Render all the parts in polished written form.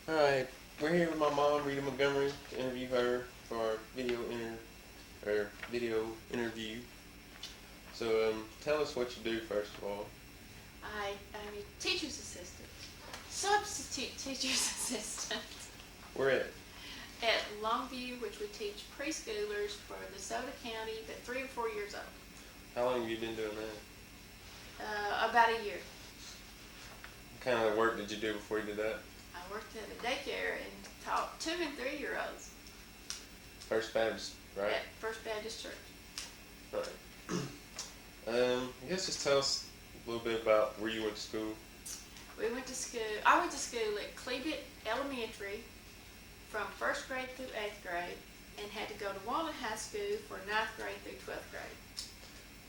Alright, we're here with my mom, Reta Montgomery, to interview her for our video interview. So, tell us what you do first of all. I'm a teacher's assistant, substitute teacher's assistant Where at? at Longview, which we teach preschoolers for DeSoto County, but 3 or 4 years old. How long have you been doing that? About a year. What kind of work did you do before you did that? I worked at a daycare and taught 2 and 3 year olds First Baptist, right? at First Baptist Church. Right. I guess just tell us a little bit about where you went to school. I went to school at Cleveland Elementary from 1st grade through 8th grade and had to go to Walnut High School for 9th grade through 12th grade.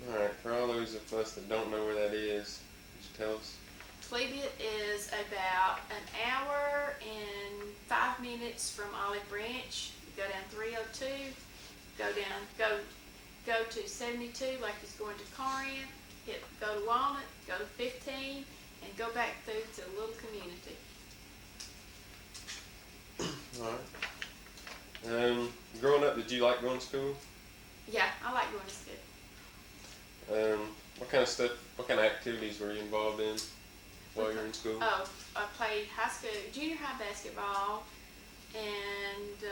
Alright, for all those of us that don't know where that is, could you tell us? Cleveland is about an hour and 5 minutes from Olive Branch. You go down 302, go to 72 like he's going to Corinth, go to Walnut, go to 15, and go back through to a little community. Alright. Growing up, did you like going to school? Yeah, I like going to school. What kind of stuff, what kind of activities were you involved in while you were in school? Oh, I played junior high basketball, and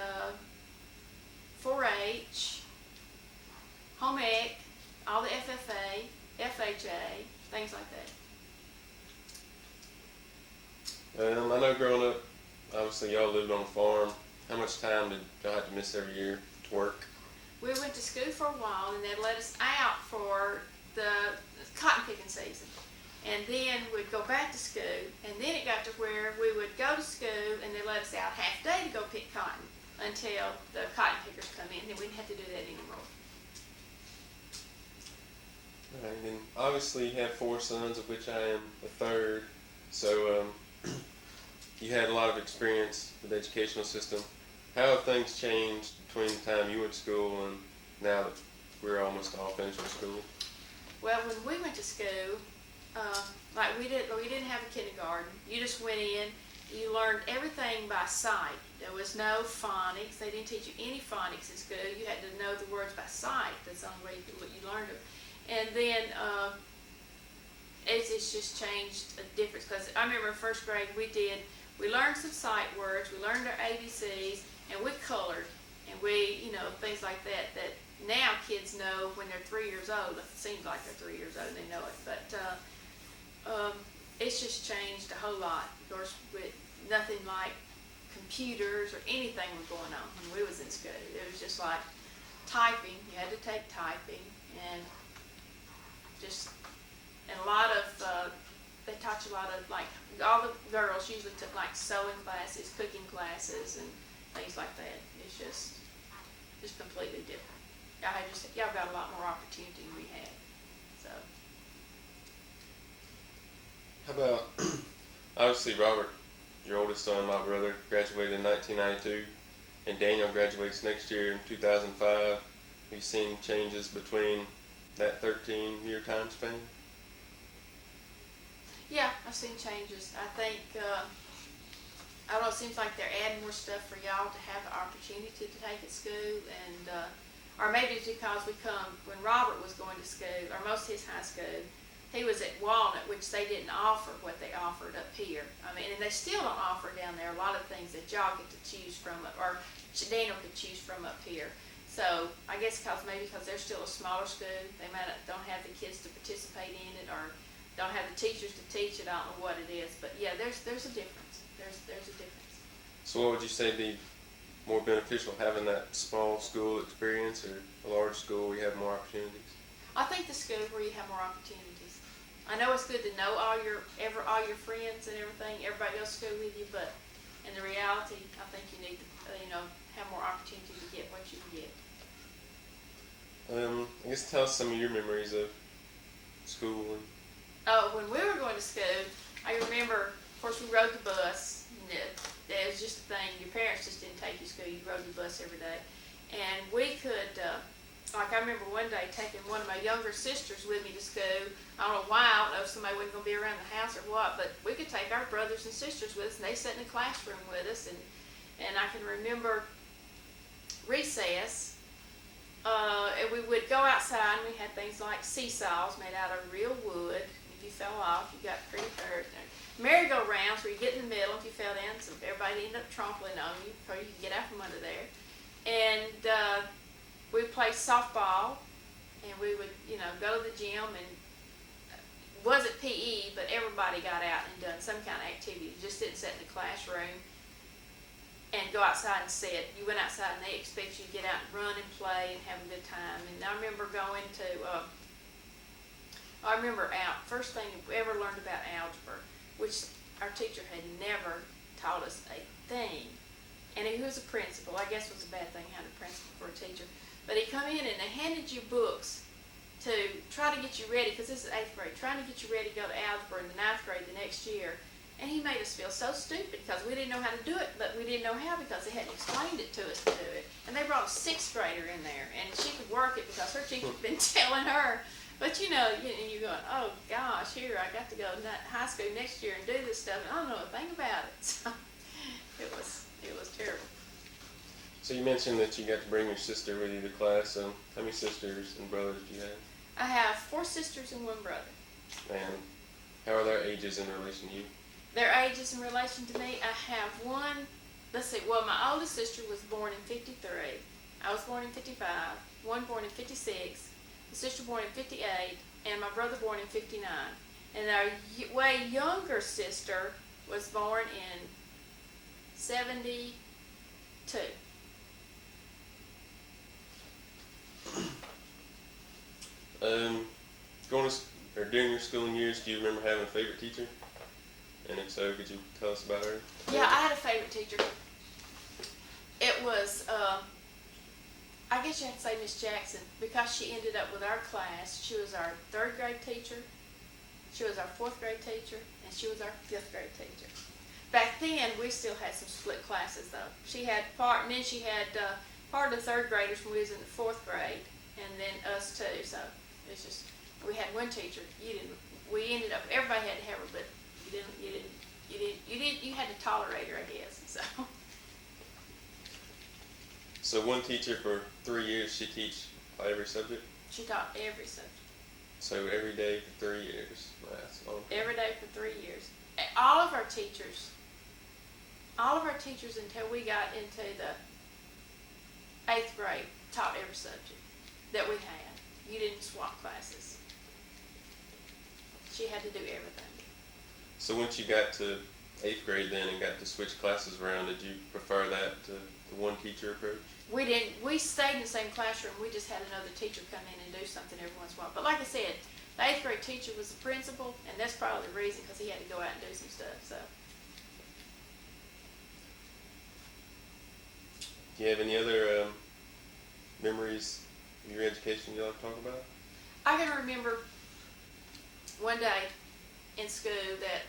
4-H, home ec, all the FFA, FHA, things like that. I know growing up, obviously y'all lived on a farm. How much time did y'all have to miss every year to work? We went to school for a while, and they'd let us out for the cotton picking season. And then we'd go back to school, and then it got to where we would go to school, and they let us out half day to go pick cotton until the cotton pickers come in, and we didn't have to do that anymore. Alright, and obviously you have 4 sons, of which I am the third. So you had a lot of experience with the educational system. How have things changed between the time you went to school and now that we're almost all finished with school? Well, when we went to school, like we didn't have a kindergarten. You just went in, you learned everything by sight. There was no phonics. They didn't teach you any phonics in school. You had to know the words by sight. That's the only way you learned them. And then it's just changed a difference. Because I remember in 1st grade we learned some sight words, we learned our ABCs, and we colored, and things like that now kids know when they're 3 years old. It seems like they're 3 years old and they know it, but it's just changed a whole lot. Of course, with nothing like computers or anything was going on when we was in school. It was just like typing. You had to take typing, and a lot of they taught you a lot of, like, all the girls usually took like sewing classes, cooking classes, and things like that. It's just completely different. Y'all got a lot more opportunity than we had. So. How about, obviously Robert, your oldest son, my brother, graduated in 1992, and Daniel graduates next year in 2005. Have you seen changes between that 13-year time span? Yeah, I've seen changes. I think, I don't know, it seems like they're adding more stuff for y'all to have the opportunity to take at school, and or maybe it's because when Robert was going to school, or most of his high school, he was at Walnut, which they didn't offer what they offered up here. I mean, and they still don't offer down there a lot of things that y'all get to choose from, or Daniel could choose from up here. So I guess maybe because they're still a smaller school, they don't have the kids to participate in it, or don't have the teachers to teach it. I don't know what it is, but yeah, there's a difference. There's a difference. So what would you say be more beneficial, having that small school experience or a large school where you have more opportunities? I think the school where you have more opportunities. I know it's good to know all your friends and everything, everybody goes to school with you, but in the reality, I think you need to have more opportunity to get what you can get. I guess tell us some of your memories of school. Oh, when we were going to school, I remember, of course, we rode the bus. That was just the thing. Your parents just didn't take you to school. You rode the bus every day. And we could like I remember one day taking one of my younger sisters with me to school. I don't know why, I don't know if somebody wasn't going to be around the house or what, but we could take our brothers and sisters with us, and they sat in the classroom with us, and I can remember recess, and we would go outside, and we had things like seesaws made out of real wood. If you fell off, you got pretty hurt. Merry-go-rounds where you get in the middle. If you fell down, so everybody ended up trampling on you before you could get out from under there. And we would play softball, and we would, go to the gym, and it wasn't PE, but everybody got out and done some kind of activity. You just didn't sit in the classroom and go outside and sit. You went outside, and they expect you to get out and run and play and have a good time. And I remember going to, first thing we ever learned about algebra, which our teacher had never taught us a thing. And he was a principal. I guess it was a bad thing having a principal for a teacher. But he come in and they handed you books to try to get you ready, because this is 8th grade, trying to get you ready to go to algebra in the 9th grade the next year. And he made us feel so stupid because we didn't know how to do it, but we didn't know how because they hadn't explained it to us to do it. And they brought a 6th grader in there, and she could work it because her teacher had been telling her. But you're going, oh gosh, here I got to go to high school next year and do this stuff, and I don't know a thing about it. So it was terrible. So you mentioned that you got to bring your sister with you to class. How many sisters and brothers do you have? I have 4 sisters and 1 brother. And how are their ages in relation to you? Their ages in relation to me, I have one, my oldest sister was born in 53. I was born in 55, one born in 56, a sister born in 58, and my brother born in 59. And our way younger sister was born in 72. During your schooling years, do you remember having a favorite teacher? And if so, could you tell us about her? Yeah, I had a favorite teacher. It was, I guess you have to say Miss Jackson, because she ended up with our class. She was our 3rd grade teacher, she was our 4th grade teacher, and she was our 5th grade teacher. Back then, we still had some split classes though. She had part, and then she had part of the 3rd graders when we was in the 4th grade, and then us too. So it's just, we had one teacher. We ended up, everybody had to have her, but you had to tolerate her, I guess. So one teacher for 3 years, she teach every subject? She taught every subject. So every day for 3 years. That's long. Every day for 3 years. All of our teachers until we got into the 8th grade taught every subject that we had. You didn't swap classes. She had to do everything. So once you got to 8th grade then and got to switch classes around, did you prefer that to the one teacher approach? We didn't. We stayed in the same classroom. We just had another teacher come in and do something every once in a while. But like I said, the 8th grade teacher was the principal, and that's probably the reason, because he had to go out and do some stuff. So. Do you have any other memories of your education you'd like to talk about? I can remember one day in school that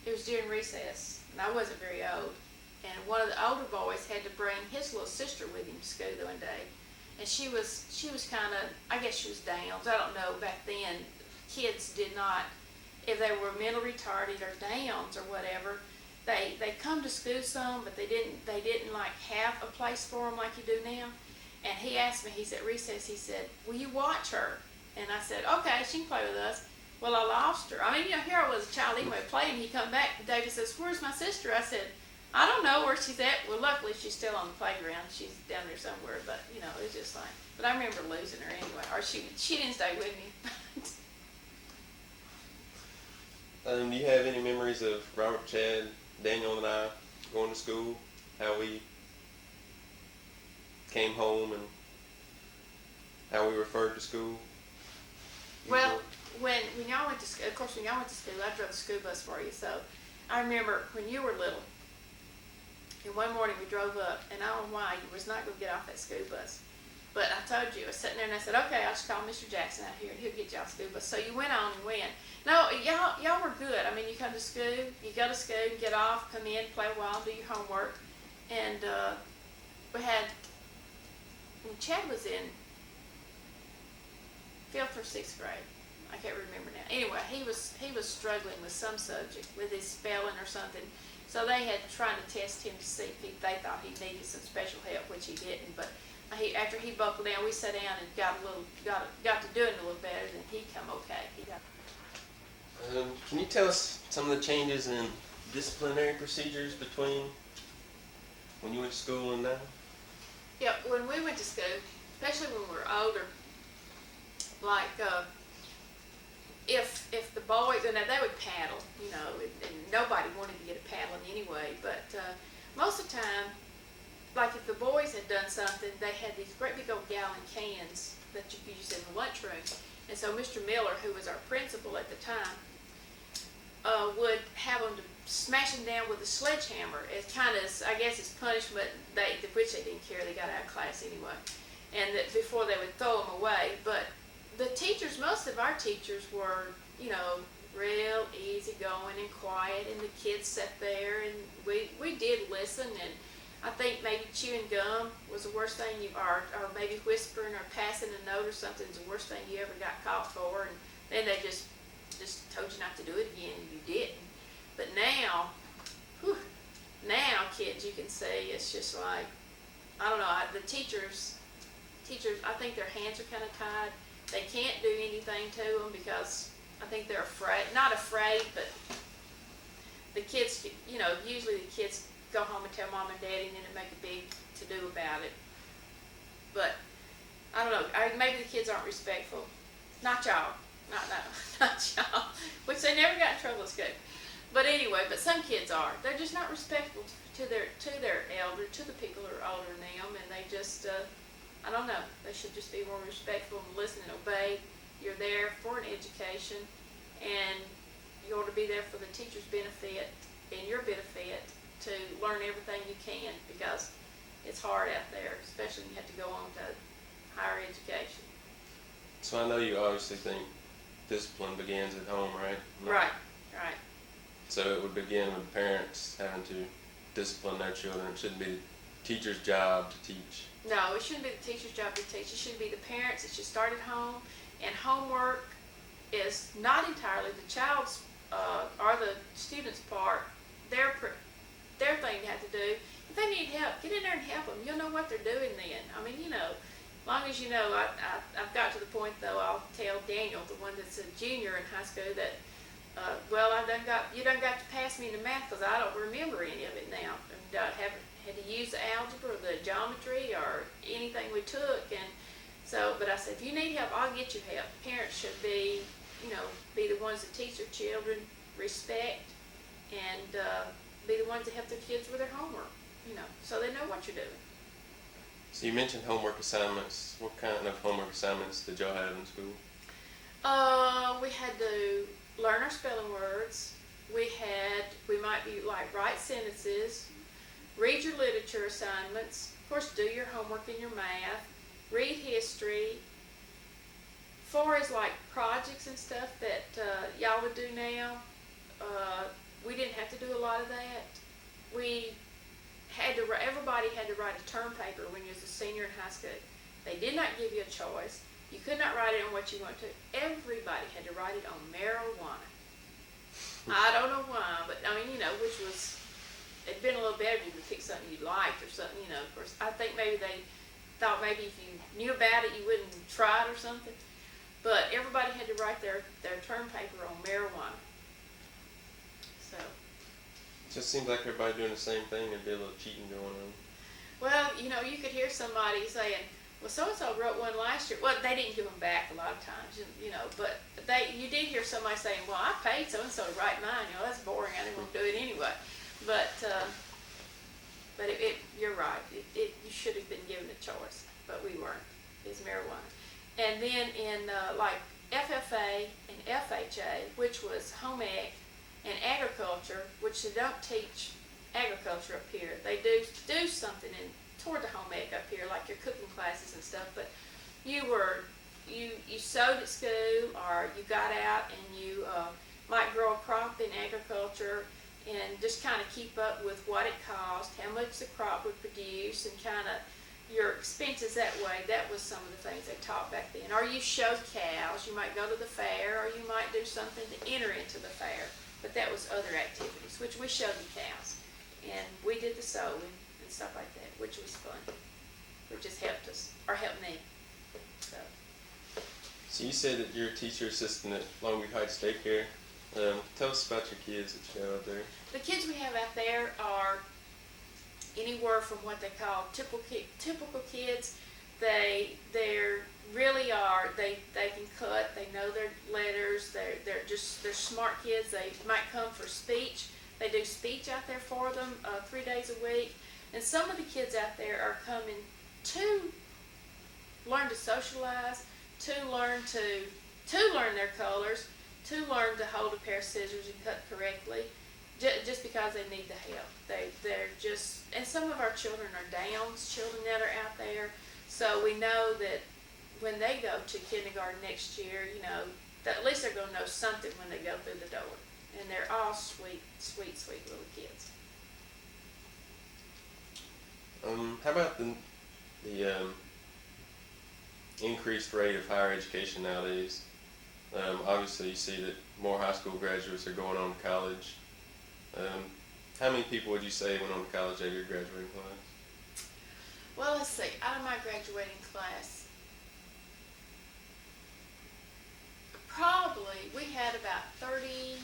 it was during recess, and I wasn't very old, and one of the older boys had to bring his little sister with him to school one day, and she was kind of, I guess she was Downs. I don't know, back then kids did not, if they were mentally retarded or Downs or whatever, they come to school some, but they didn't like have a place for them like you do now. And he asked me, he said, recess, he said, will you watch her? And I said, okay, she can play with us. Well, I lost her. I mean, here I was a child anyway playing. He come back, and David says, where's my sister? I said, I don't know where she's at. Well, luckily she's still on the playground. She's down there somewhere, but it's just like, but I remember losing her anyway, or she didn't stay with me. Do you have any memories of Robert, Chad, Daniel, and I going to school? How we came home and how we referred to school? Well, when y'all went to school, of course, when y'all went to school, I drove the school bus for you. So I remember when you were little, and one morning we drove up, and I don't know why you was not going to get off that school bus. But I told you, I was sitting there and I said, okay, I'll just call Mr. Jackson out here and he'll get you off the school bus. So you went on and went. No, y'all were good. I mean, you come to school, you go to school, get off, come in, play a while, do your homework. And we had when Chad was in 5th or 6th grade. I can't remember now. Anyway, he was struggling with some subject, with his spelling or something. So they had trying to test him to see if they thought he needed some special help, which he didn't. But after he buckled down, we sat down and got to doing a little better, and he come okay. Can you tell us some of the changes in disciplinary procedures between when you went to school and now? Yeah, when we went to school, especially when we were older, like if the boys, and they would paddle, and nobody wanted to get a paddling anyway, but most of the time, like if the boys had done something, they had these great big old gallon cans that you could use in the lunchroom. And so Mr. Miller, who was our principal at the time, would have them to smash them down with a sledgehammer as kind of, I guess, as punishment, which they didn't care, they got out of class anyway, and that before they would throw them away. But the teachers, most of our teachers were, real easygoing and quiet, and the kids sat there, and we did listen, and I think maybe chewing gum was the worst thing or maybe whispering or passing a note or something is the worst thing you ever got caught for, and then they just told you not to do it again, and you didn't. But now, kids, you can see, it's just like, I don't know, the teachers, I think their hands are kind of tied. They can't do anything to them because I think they're not afraid, but the kids, usually the kids go home and tell mom and daddy, and then they make a big to-do about it. But, I don't know, maybe the kids aren't respectful. Not y'all. Not y'all. Which they never got in trouble at school. But anyway, but some kids are. They're just not respectful to their elder, to the people who are older than them, and they just, I don't know, they should just be more respectful and listen and obey. You're there for an education, and you ought to be there for the teacher's benefit and your benefit to learn everything you can, because it's hard out there, especially when you have to go on to higher education. So I know you obviously think discipline begins at home, right? Right. So it would begin with parents having to discipline their children. It shouldn't be the teacher's job to teach. No, it shouldn't be the teacher's job to teach. It should be the parents. It should start at home. And homework is not entirely the child's or the student's part. Their thing to have to do. If they need help, get in there and help them. You'll know what they're doing then. I mean, as long as you know, I've got to the point, though, I'll tell Daniel, the one that's a junior in high school, that, you done got to pass me the math because I don't remember any of it now. And I haven't had to use the algebra or the geometry or anything we took. And so, but I said, if you need help, I'll get you help. Parents should be, be the ones that teach their children respect and be the ones that help their kids with their homework, so they know what you're doing. So you mentioned homework assignments. What kind of homework assignments did y'all have in school? We had to learn our spelling words. We might be like write sentences, read your literature assignments, of course do your homework in your math, read history. Far as like projects and stuff that y'all would do now, we didn't have to do a lot of that. Everybody had to write a term paper when you was a senior in high school. They did not give you a choice. You could not write it on what you wanted to. Everybody had to write it on marijuana. I don't know why, but I mean, it'd been a little better if you could pick something you liked or something, of course. I think maybe they thought maybe if you knew about it, you wouldn't try it or something. But everybody had to write their term paper on marijuana. So. It just seems like everybody doing the same thing. There'd be a little cheating going on. Well, you could hear somebody saying, well, so-and-so wrote one last year. Well, they didn't give them back a lot of times, but you did hear somebody saying, well, I paid so-and-so to write mine. That's boring. I didn't want to do it anyway. But you're right. You should have been given a choice, but we weren't. It's marijuana. And then in like FFA and FHA, which was home ec, and agriculture, which they don't teach agriculture up here. They do something toward the home ec up here, like your cooking classes and stuff, but you sewed at school, or you got out and you might grow a crop in agriculture and just kind of keep up with what it cost, how much the crop would produce, and kind of your expenses that way. That was some of the things they taught back then. Or you show cows. You might go to the fair, or you might do something to enter into the fair. But that was other activities, which we showed the cows. And we did the sewing and stuff like that, which was fun. Which just helped us, or helped me. So. So you said that you're a teacher assistant at Long Beach Heights Daycare. Tell us about your kids that you have out there. The kids we have out there are anywhere from what they call typical kids. They really are. They can cut. They know their letters. They're smart kids. They might come for speech. They do speech out there for them 3 days a week. And some of the kids out there are coming to learn to socialize, to learn their colors, to learn to hold a pair of scissors and cut correctly, just because they need the help. They're just, and some of our children are Downs children that are out there, so we know that when they go to kindergarten next year, that at least they're going to know something when they go through the door. And they're all sweet, sweet, sweet little kids. How about the increased rate of higher education nowadays? Obviously, you see that more high school graduates are going on to college. How many people would you say went on to college out of your graduating class? Well, let's see. Out of my graduating class, probably we had about 30,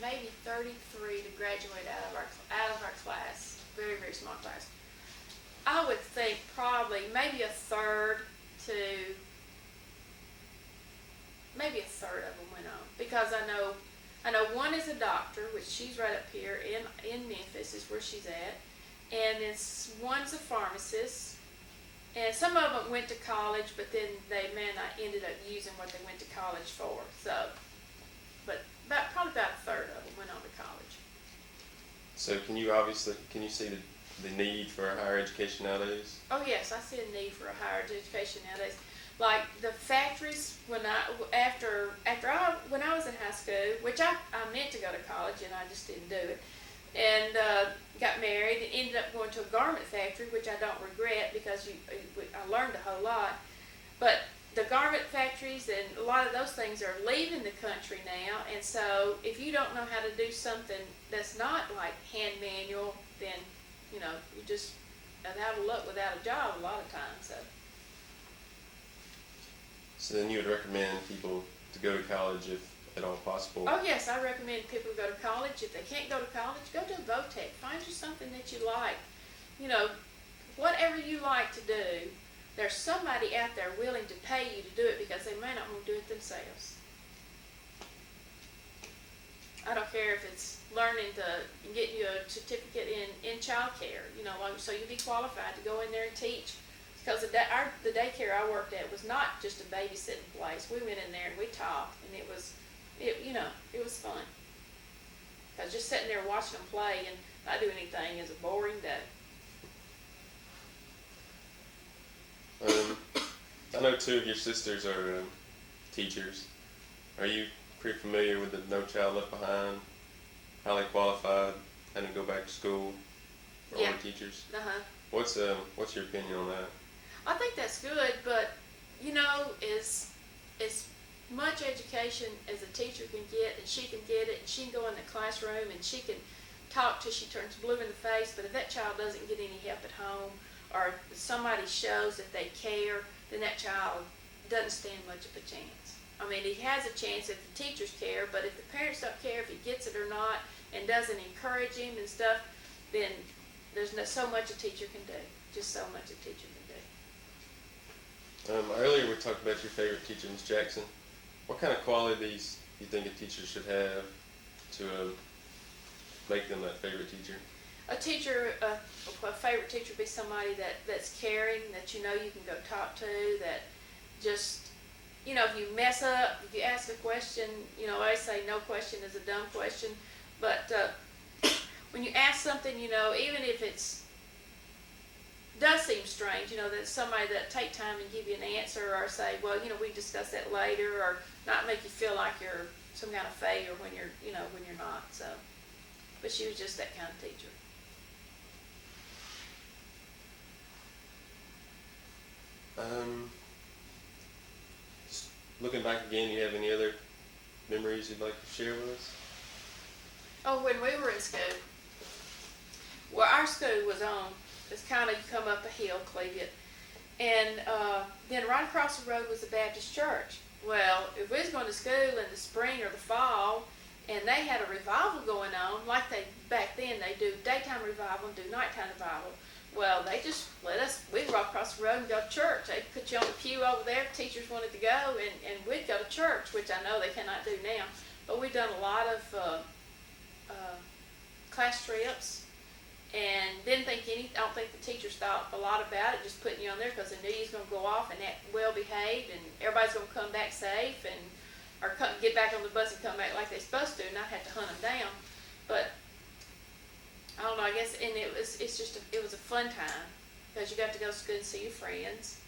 maybe 33 to graduate out of our class. Very, very small class. I would think probably maybe a third of them went on, because I know one is a doctor, which she's right up here in Memphis is where she's at, and then one's a pharmacist, and some of them went to college, but then they ended up using what they went to college for. So, but probably about a third of them went on to college. So can you see the need for higher education nowadays? Oh yes, I see a need for a higher education nowadays. Like the factories, when I was in high school, which I meant to go to college and I just didn't do it, and got married and ended up going to a garment factory, which I don't regret, because I learned a whole lot. But the garment factories and a lot of those things are leaving the country now, and so if you don't know how to do something that's not like hand manual, then you just out of luck without a job a lot of times. So then you would recommend people to go to college if at all possible? Oh yes, I recommend people to go to college. If they can't go to college, go to a VOTEC. Find you something that you like. Whatever you like to do, there's somebody out there willing to pay you to do it, because they may not want to do it themselves. I don't care if it's learning to get you a certificate in child care, so you'll be qualified to go in there and teach. Because the daycare I worked at was not just a babysitting place. We went in there and we taught, and it was fun. Because just sitting there watching them play and not doing anything is a boring day. I know two of your sisters are teachers. Are you pretty familiar with the No Child Left Behind, highly qualified, and to go back to school for older teachers? Uh-huh. What's your opinion on that? I think that's good, but as much education as a teacher can get, and she can get it, and she can go in the classroom and she can talk till she turns blue in the face, but if that child doesn't get any help at home, or somebody shows that they care, then that child doesn't stand much of a chance. I mean, he has a chance if the teachers care, but if the parents don't care if he gets it or not, and doesn't encourage him and stuff, then there's so much a teacher can do. Just so much a teacher can do. Earlier we talked about your favorite teacher, Ms. Jackson. What kind of qualities do you think a teacher should have to make them that favorite teacher? A favorite teacher would be somebody that's caring, that you can go talk to, that just, if you mess up, if you ask a question, I say no question is a dumb question, but when you ask something, even if does seem strange, that somebody that take time and give you an answer, or say, well, we discuss that later, or not make you feel like you're some kind of failure when you're not. So, but she was just that kind of teacher. Um, just looking back again, you have any other memories you'd like to share with us? Oh, when we were in school, well, our school was on, it's kind of, you come up a hill, Cleveland, and then right across the road was a Baptist church. Well, if we was going to school in the spring or the fall, and they had a revival going on, like they, back then, they do daytime revival and do nighttime revival. Well, they just let us, we'd walk across the road and go to church. They'd put you on the pew over there if teachers wanted to go, and we'd go to church, which I know they cannot do now. But we've done a lot of class trips, and I don't think the teachers thought a lot about it, just putting you on there because they knew you was going to go off and act well behaved, and everybody's going to come back safe, and or get back on the bus and come back like they're supposed to, and not have to hunt them down. But I don't know, I guess, and it was a fun time because you got to go to school and see your friends.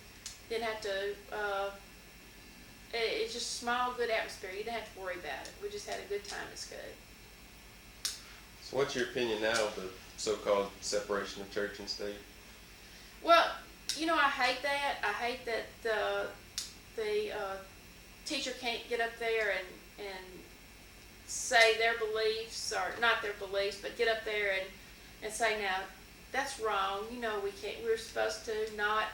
Didn't have to. It's just a small, good atmosphere. You didn't have to worry about it. We just had a good time at school. So, what's your opinion now of the so-called separation of church and state? Well, I hate that. I hate that the teacher can't get up there and say their beliefs, or not their beliefs, but get up there and say, now, that's wrong. We can't, we're supposed to not,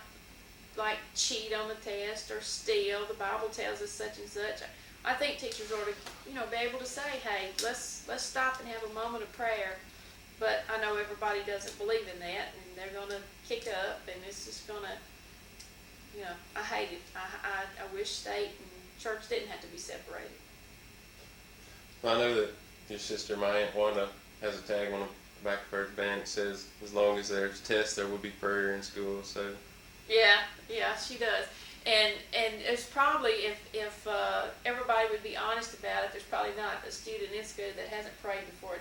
like, cheat on the test or steal. The Bible tells us such and such. I think teachers ought to, be able to say, hey, let's stop and have a moment of prayer. But I know everybody doesn't believe in that, and they're going to kick up, and it's just going to, I hate it. I wish state and church didn't have to be separated. Well, I know that your sister, my Aunt Wanda, has a tag on the back of her band that says, as long as there's tests, there will be prayer in school, so. Yeah, she does. And it's probably, if everybody would be honest about it, there's probably not a student in school that hasn't prayed before,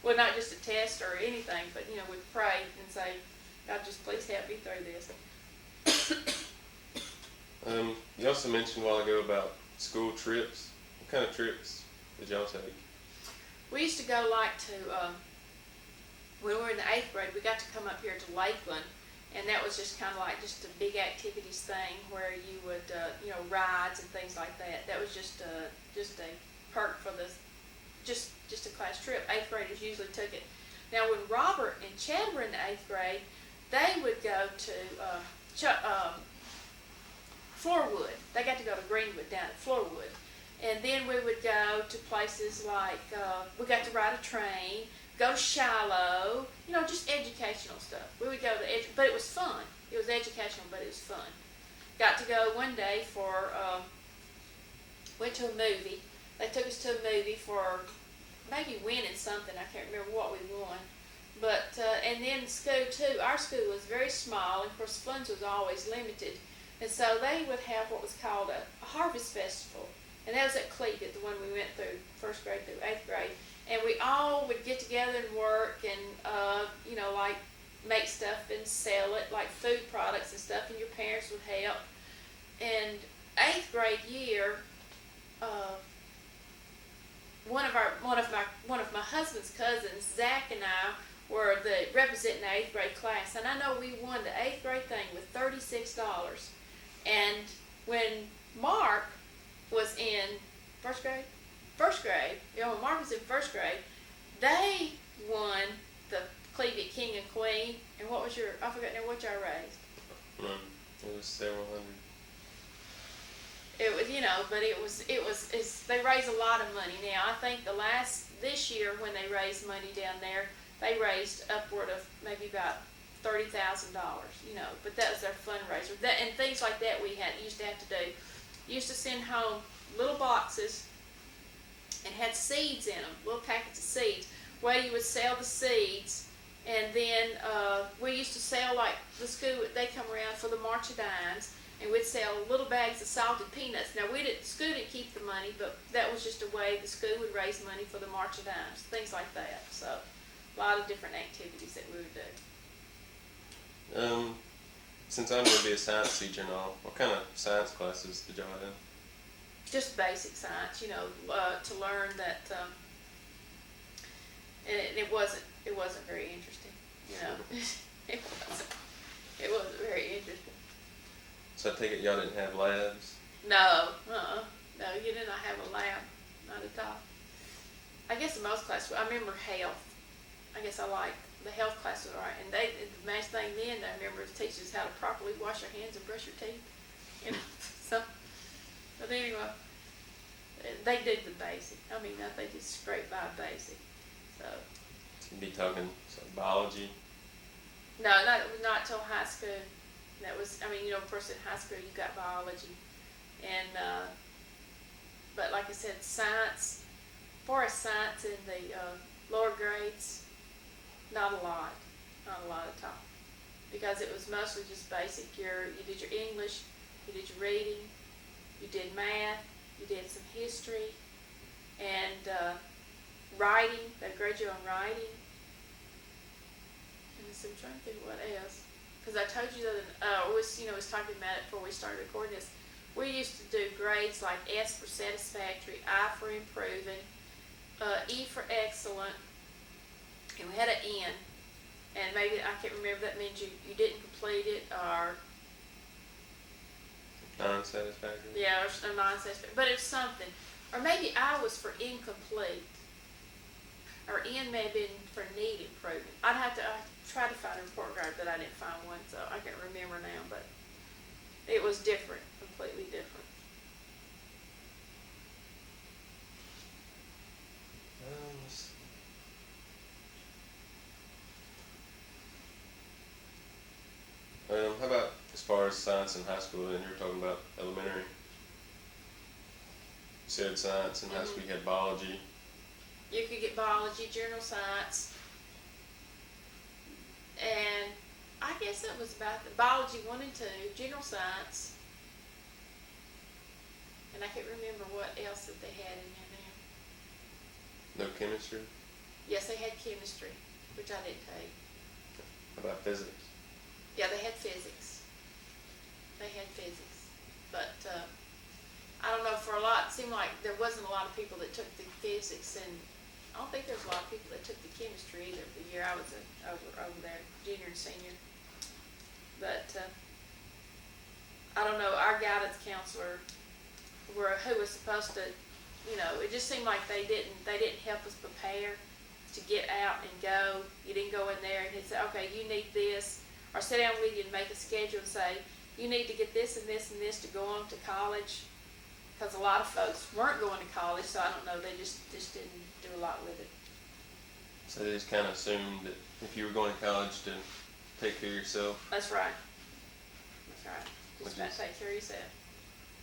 well, not just a test or anything, but, would pray and say, God, just please help me through this. You also mentioned a while ago about school trips. What kind of trips did y'all take? We used to go when we were in the 8th grade, we got to come up here to Lakeland, and that was just kind of like just a big activities thing where you would, rides and things like that. That was just a perk for just a class trip. 8th graders usually took it. Now, when Robert and Chad were in the 8th grade, they would go to Floorwood. They got to go to Greenwood down at Floorwood. And then we would go to places like, we got to ride a train, go to Shiloh, just educational stuff. We would go to, but it was fun. It was educational, but it was fun. Got to go one day went to a movie. They took us to a movie for maybe winning something. I can't remember what we won. But, and then school too. Our school was very small, and of course funds was always limited. And so they would have what was called a harvest festival. And that was at Cleveland, the one we went through 1st grade through 8th grade. And we all would get together and work and, like make stuff and sell it, like food products and stuff, and your parents would help. And 8th grade year, one of my husband's cousins, Zach, and I were representing the 8th grade class, and I know we won the 8th grade thing with $36. And when Mark was in first grade, when Mark was in 1st grade, they won the Cleveland King and Queen. And what was I forgot now what y'all raised. It was several hundred. It was, but they raised a lot of money. Now, I think this year when they raised money down there, they raised upward of maybe about $30,000, but that was their fundraiser. And things like that used to have to do. Used to send home little boxes and had seeds in them, little packets of seeds, where you would sell the seeds. And then we used to sell, like, the school, they come around for the March of Dimes, and we'd sell little bags of salted peanuts. Now, the school didn't keep the money, but that was just a way the school would raise money for the March of Dimes, things like that. So, a lot of different activities that we would do. Since I'm going to be a science teacher and all, what kind of science classes did y'all have? Just basic science, to learn that, and it wasn't very interesting, it wasn't very interesting. So I take it y'all didn't have labs? No, no, you did not have a lab, not at all. I guess in most classes, I remember health. I guess I liked the health classes, all right. And the main thing then, I remember was teaching us how to properly wash your hands and brush your teeth. You know, so, but anyway, they did the basic. I mean, they just scraped by basic. So. You'd be talking biology. No, not till high school. That was, I mean, you know, of course in high school you got biology, and but like I said, science. As far as science in the lower grades, not a lot at all, because it was mostly just basic. You did your English, you did your reading, you did math, you did some history, and writing. They grade you on writing. And so I'm trying to think what else. Because I told you that was talking about it before we started recording this. We used to do grades like S for satisfactory, I for improving, E for excellent, and we had an N. And maybe, I can't remember, that means you didn't complete it, or Non-satisfactory? yeah, or non-satisfactory. But it's something. Or maybe I was for incomplete. Or N may have been for need improvement. I try to find a report card, but I didn't find one, so I can't remember now, but it was different, completely different. Let's see. How about as far as science in high school, and you were talking about elementary? You said science in high school, you had biology. You could get biology, general science, and I guess that was about the biology 1 and 2, general science, and I can't remember what else that they had in there now. No chemistry? Yes, they had chemistry, which I didn't take. How about physics? Yeah, they had physics. But I don't know, for a lot, it seemed like there wasn't a lot of people that took the physics, and I don't think there was a lot of people that took the chemistry either the year I was over there, junior and senior. But I don't know, our guidance counselor who was supposed to, you know, it just seemed like they didn't help us prepare to get out and go. You didn't go in there and he'd say, okay, you need this, or sit down with you and make a schedule and say, you need to get this and this and this to go on to college. Because a lot of folks weren't going to college, so I don't know, they just didn't do a lot with it. So they just kind of assumed that if you were going to college to take care of yourself. That's right. Just Which about is take care of yourself.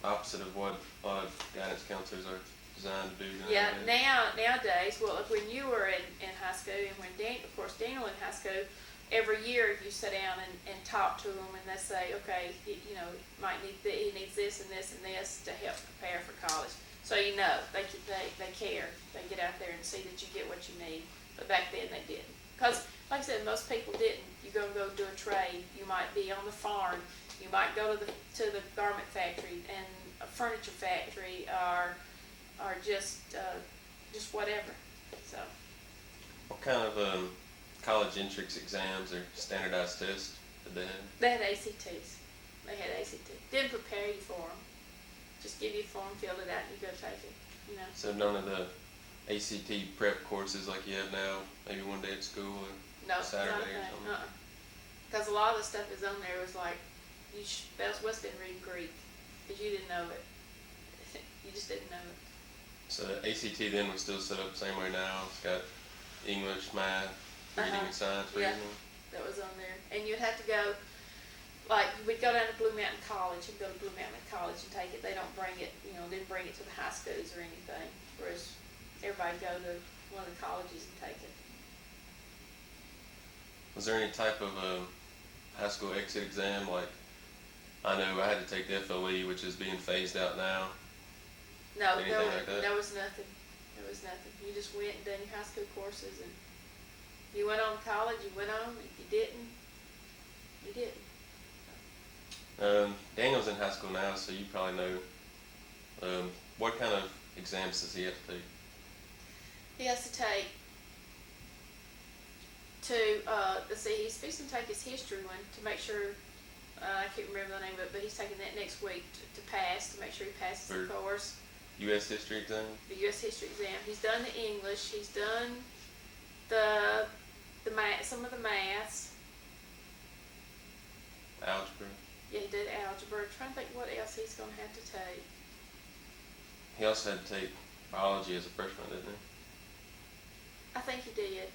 opposite of what a lot of guidance counselors are designed to do. Yeah, nowadays, well, when you were in high school, and when of course Daniel in high school, every year you sit down and talk to them, and they say, okay, he needs this and this and this to help prepare for college. So you know, they care. They get out there and see that you get what you need. But back then they didn't. Because, like I said, most people didn't. You're going to go do a trade. You might be on the farm. You might go to the garment factory and a furniture factory, or just whatever. So. What kind of college entrance exams or standardized tests did they have? They had ACTs. Didn't prepare you for them. Just give you a form, fill it out, and you go take it. You know. So none of the ACT prep courses like you have now, maybe one day at school or Saturday or something? Because a lot of the stuff that's on there was like, Wes didn't read Greek, because you didn't know it. You just didn't know it. So the ACT then was still set up the same way now. It's got English, math, reading and science reasoning. That was on there. And you'd have to go, like, we'd go down to Blue Mountain College and go to Blue Mountain College and take it. They don't bring it, didn't bring it to the high schools or anything. Whereas everybody go to one of the colleges and take it. Was there any type of high school exit exam? Like, I know I had to take the FLE, which is being phased out now. No, Anything like that? there was nothing. There was nothing. You just went and done your high school courses, and you went on to college, you went on. If you didn't, you didn't. Daniel's in high school now, so you probably know. What kind of exams does he have to take? He has to take let's see, he's fixing to take his history one to make sure I can't remember the name of it, but he's taking that next week to pass, to make sure he passes the For course. U.S. history exam? The U.S. history exam. He's done the English. He's done the math, some of the maths. Algebra? Yeah, he did algebra. I'm trying to think what else he's going to have to take. He also had to take biology as a freshman, didn't he? I think he did.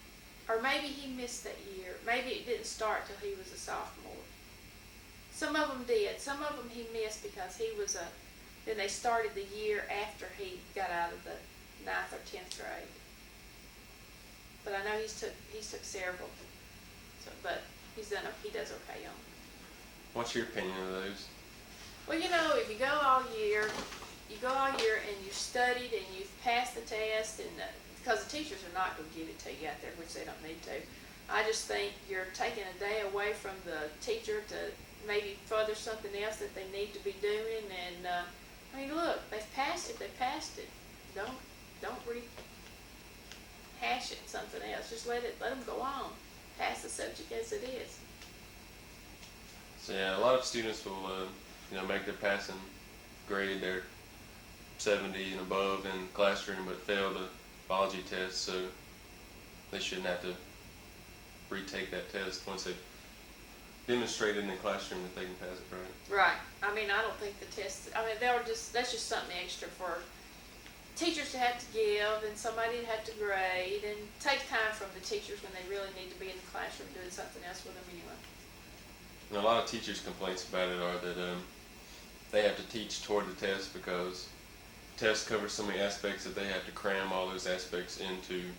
Or maybe he missed that year. Maybe it didn't start till he was a sophomore. Some of them did. Some of them he missed because he was then they started the year after he got out of the 9th or 10th grade. But I know he's took several. So, but he does okay on them. What's your opinion of those? Well, if you go all year and you've studied and you've passed the test, and because the teachers are not going to give it to you out there, which they don't need to. I just think you're taking a day away from the teacher to maybe further something else that they need to be doing. And I mean, look, they've passed it. They passed it. Don't rehash it. Something else. Just let them go on. Pass the subject as it is. So yeah, a lot of students will, make their passing grade, they're 70 and above in the classroom, but fail the biology test, so they shouldn't have to retake that test once they've demonstrated in the classroom that they can pass it, right? Right. I mean, I don't think the test. I mean, that's just something extra for teachers to have to give, and somebody to have to grade, and take time from the teachers when they really need to be in the classroom doing something else with them anyway. And a lot of teachers' complaints about it are that they have to teach toward the test because tests cover so many aspects that they have to cram all those aspects into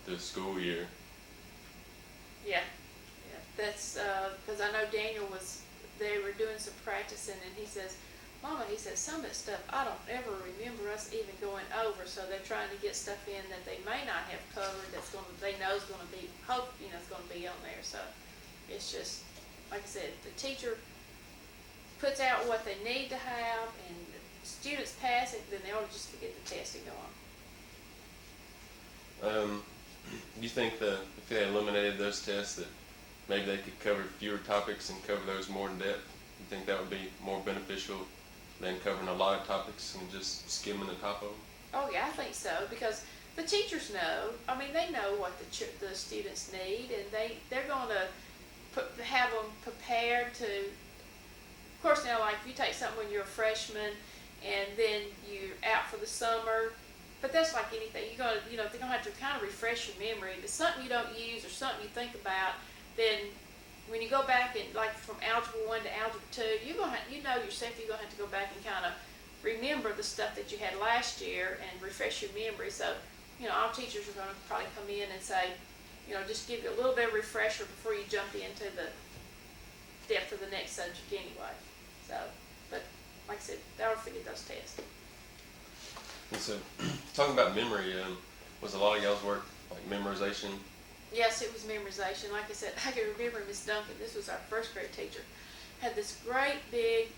the school year. Yeah. That's because I know they were doing some practicing, and he says, Mama, he says, some of that stuff I don't ever remember us even going over, so they're trying to get stuff in that they may not have covered they know is going to be, it's going to be on there. So it's just, like I said, the teacher puts out what they need to have, and the students pass it, then they ought to just forget the test and go on. Do you think that if they eliminated those tests that maybe they could cover fewer topics and cover those more in depth? You think that would be more beneficial than covering a lot of topics and just skimming the top of them? Oh yeah, I think so, because the teachers know. I mean, they know what the students need, and they're going to have them prepared to. Of course, now, like if you take something when you're a freshman, and then you're out for the summer. But that's like anything. They're gonna have to kind of refresh your memory. If it's something you don't use or something you think about, then when you go back and like from algebra 1 to algebra 2, you're gonna yourself you're gonna have to go back and kind of remember the stuff that you had last year and refresh your memory. So, all teachers are gonna probably come in and say, just give you a little bit of refresher before you jump into the depth of the next subject anyway. So, but like I said, they ought to forget those tests. And so, talking about memory, was a lot of y'all's work like memorization? Yes, it was memorization. Like I said, I can remember Miss Duncan. This was our first grade teacher. Had this great big,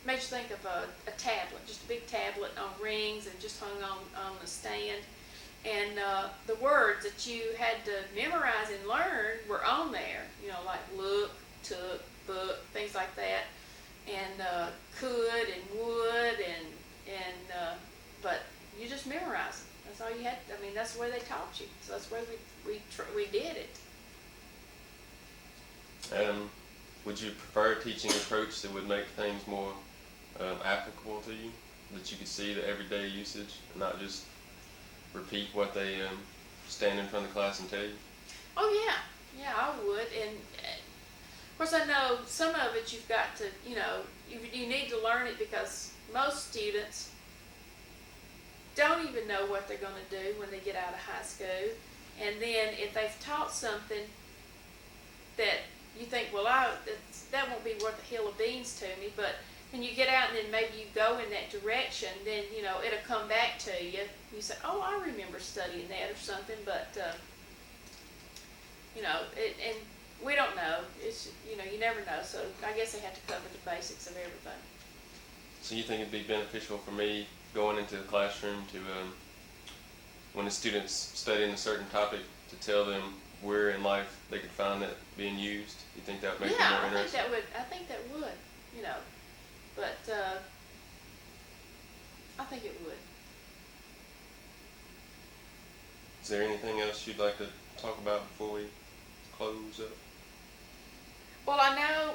made you think of a tablet, just a big tablet on rings and just hung on a stand. And the words that you had to memorize and learn were on there. Like look, took, book, things like that. And could and would and but you just memorize it. That's all you had. I mean, that's the way they taught you. So that's the way we did it. Would you prefer a teaching approach that would make things more applicable to you, that you could see the everyday usage and not just repeat what they stand in front of the class and tell you? Oh yeah, I would. And of course, I know some of it you've got to, you need to learn it because most students don't even know what they're going to do when they get out of high school. And then if they've taught something that you think, well, that won't be worth a hill of beans to me, but when you get out and then maybe you go in that direction, then, it'll come back to you. You say, oh, I remember studying that or something, but, and we don't know. It's, you never know. So I guess they have to cover the basics of everything. So you think it'd be beneficial for me going into the classroom to, when the student's studying a certain topic, to tell them where in life they could find that being used? You think that would make it Yeah, more I think interesting? that would. I think that would. You know, but I think it would. Is there anything else you'd like to talk about before we close up? Well, I know.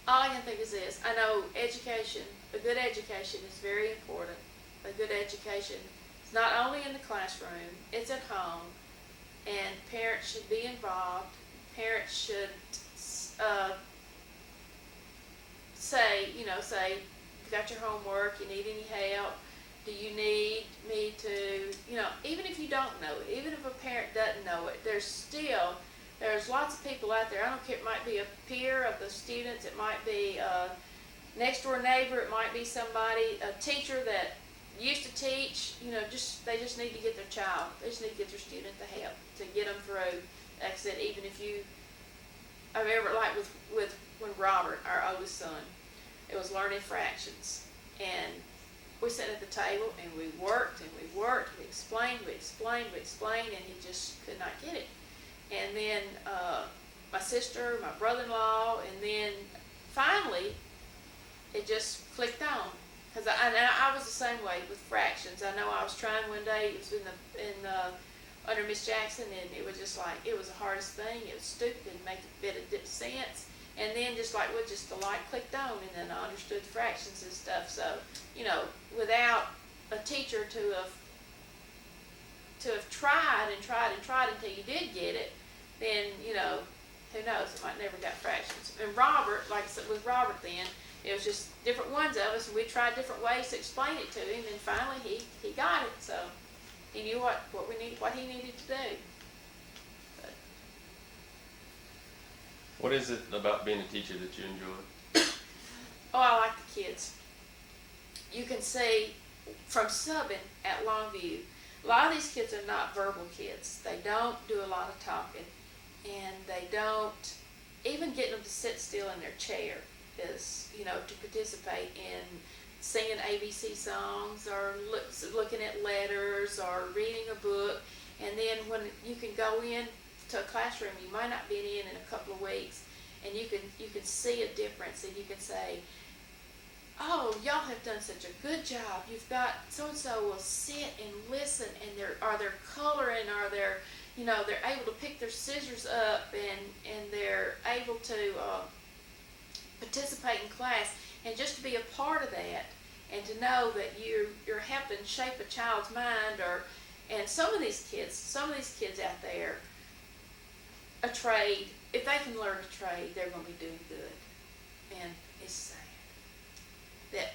All I can think is this. I know education. A good education is very important. A good education is not only in the classroom; it's at home, and parents should be involved. Parents should say, you got your homework, you need any help, do you need me to, even if you don't know it, even if a parent doesn't know it, there's lots of people out there. I don't care, it might be a peer of the students, it might be a next door neighbor, it might be somebody, a teacher that used to teach, they just need to get their child, they just need to get their student the help to get them through. Like I said, even if I remember like with when Robert, our oldest son, it was learning fractions, and we sat at the table and we worked and we worked, we explained, and he just could not get it. And then my sister, my brother-in-law, and then finally it just clicked on. Because I was the same way with fractions. I know I was trying one day, it was under Miss Jackson, and it was just like, it was the hardest thing. It was stupid, didn't make a bit of sense. And then just like, the light clicked on, and then I understood fractions and stuff. So, without a teacher to have tried until you did get it, then, who knows, I might never got fractions. And Robert, like I said, with Robert then, it was just different ones of us, and we tried different ways to explain it to him, and finally he got it. So he knew what he needed to do. But, What is it about being a teacher that you enjoy? oh, I like the kids. You can see from subbing at Longview, a lot of these kids are not verbal kids. They don't do a lot of talking, and they don't even get them to sit still in their chair is, to participate in singing ABC songs or looking at letters or reading a book. And then when you can go in to a classroom, you might not be in a couple of weeks, and you can see a difference, and you can say, oh, y'all have done such a good job. You've got so-and-so will sit and listen, and they're coloring, or they're able to pick their scissors up, and they're able to participate in class, and just to be a part of that, and to know that you're helping shape a child's mind. And some of these kids out there, a trade, if they can learn a trade, they're going to be doing good. And it's sad that,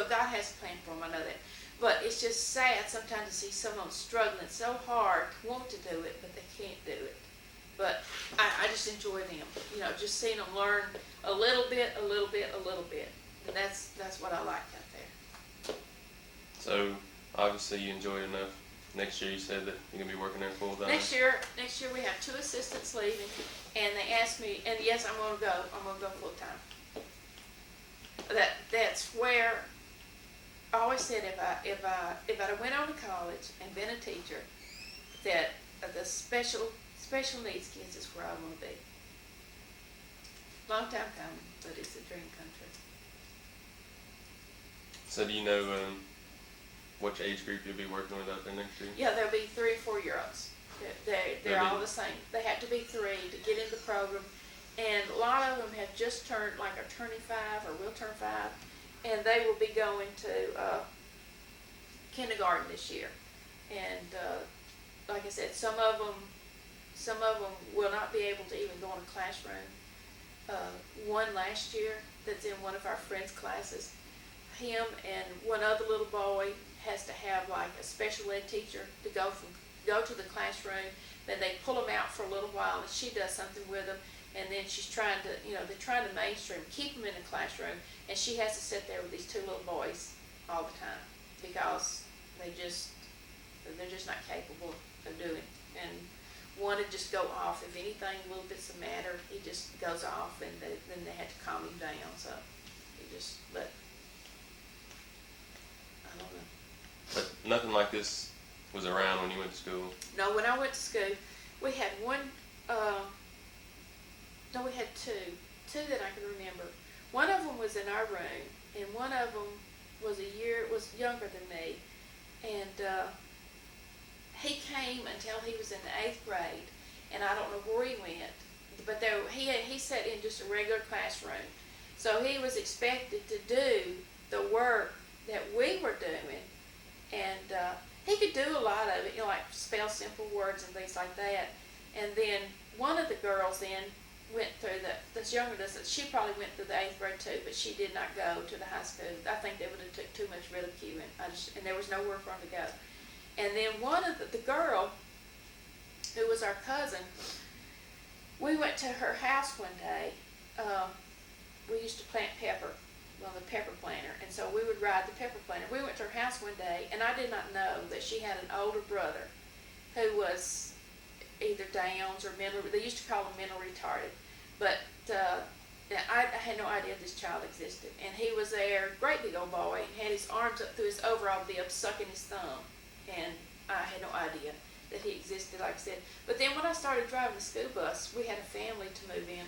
God has a plan for them, I know that. But it's just sad sometimes to see someone struggling so hard to want to do it, but they can't do it. But I just enjoy them, just seeing them learn a little bit. And that's what I like out there. So obviously you enjoy it enough. Next year you said that you're going to be working there full time. Next year we have 2 assistants leaving, and they asked me, and yes, I'm going to go full time. That's where I always said if I went on to college and been a teacher, that the special needs kids is where I want to be. Long time coming, but it's a dream come true. So do you know which age group you'll be working with out there next year? Yeah, there'll be 3 or 4-year-olds. They're all the same. They have to be 3 to get in the program, and a lot of them have just turned, are turning 5 or will turn 5, and they will be going to kindergarten this year. And like I said, some of them will not be able to even go in a classroom. One last year that's in one of our friends' classes, him and one other little boy has to have a special ed teacher to go to the classroom. Then they pull them out for a little while, and she does something with them, and then she's trying to, they're trying to mainstream, keep them in the classroom, and she has to sit there with these 2 little boys all the time because they're just not capable of doing. And one would just go off. If anything, a little bit's the matter, he just goes off, and then they had to calm him down. So but I don't nothing like this was around when you went to school. No, when I went to school, we had one, no, we had two that I can remember. One of them was in our room, and one of them was younger than me, and he came until he was in the 8th grade, and I don't know where he went, but he sat in just a regular classroom, so he was expected to do the work that we were doing, and he could do a lot of it, you know, like spell simple words and things like that. And then one of the girls then went through that's younger than us, she probably went through the 8th grade too, but she did not go to the high school. I think they would have took too much ridicule, and there was nowhere for them to go. And then one of the girl, who was our cousin, we went to her house one day. We used to plant pepper, well, the pepper planter, and so we would ride the pepper planter. We went to her house one day, and I did not know that she had an older brother who was either Downs or they used to call him mental retarded, but I had no idea this child existed. And he was there, great big old boy, and had his arms up through his overall bib, sucking his thumb, and I had no idea that he existed, like I said. But then when I started driving the school bus, we had a family to move in,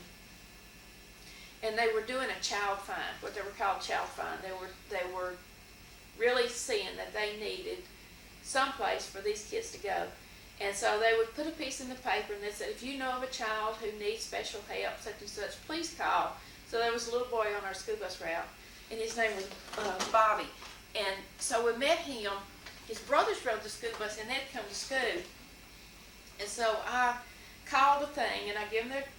and they were doing a child find, what they were called child find. They were really seeing that they needed someplace for these kids to go. And so they would put a piece in the paper, and they said, if you know of a child who needs special help, such and such, please call. So there was a little boy on our school bus route, and his name was Bobby. And so we met him. His brothers rode the school bus, and they'd come to school. And so I called the thing, and I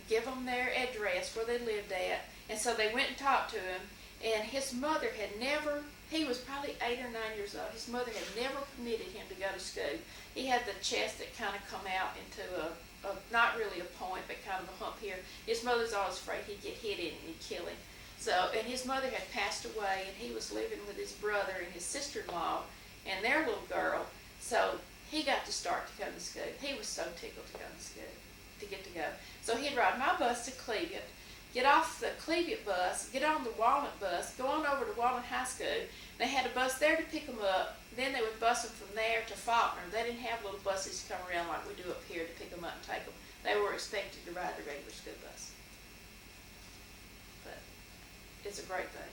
give them their address where they lived at. And so they went and talked to him, and his mother had never, he was probably 8 or 9 years old, his mother had never permitted him to go to school. He had the chest that kind of come out into a not really a point, but kind of a hump here. His mother's always afraid he'd get hit in and he'd kill him. So, and his mother had passed away, and he was living with his brother and his sister-in-law and their little girl. So he got to start to come to school. He was so tickled to come to school, to get to go. So he'd ride my bus to Cleveland, get off the Cleveland bus, get on the Walnut bus, go on over to Walnut High School. They had a bus there to pick them up. Then they would bus them from there to Faulkner. They didn't have little buses to come around like we do up here to pick them up and take them. They were expected to ride the regular school bus. But it's a great thing.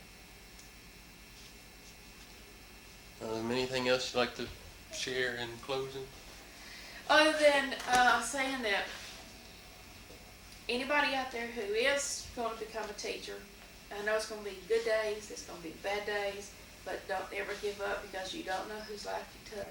Anything else you'd like to share in closing? Other than saying that anybody out there who is going to become a teacher, I know it's going to be good days, it's going to be bad days, but don't ever give up, because you don't know who's life you touch.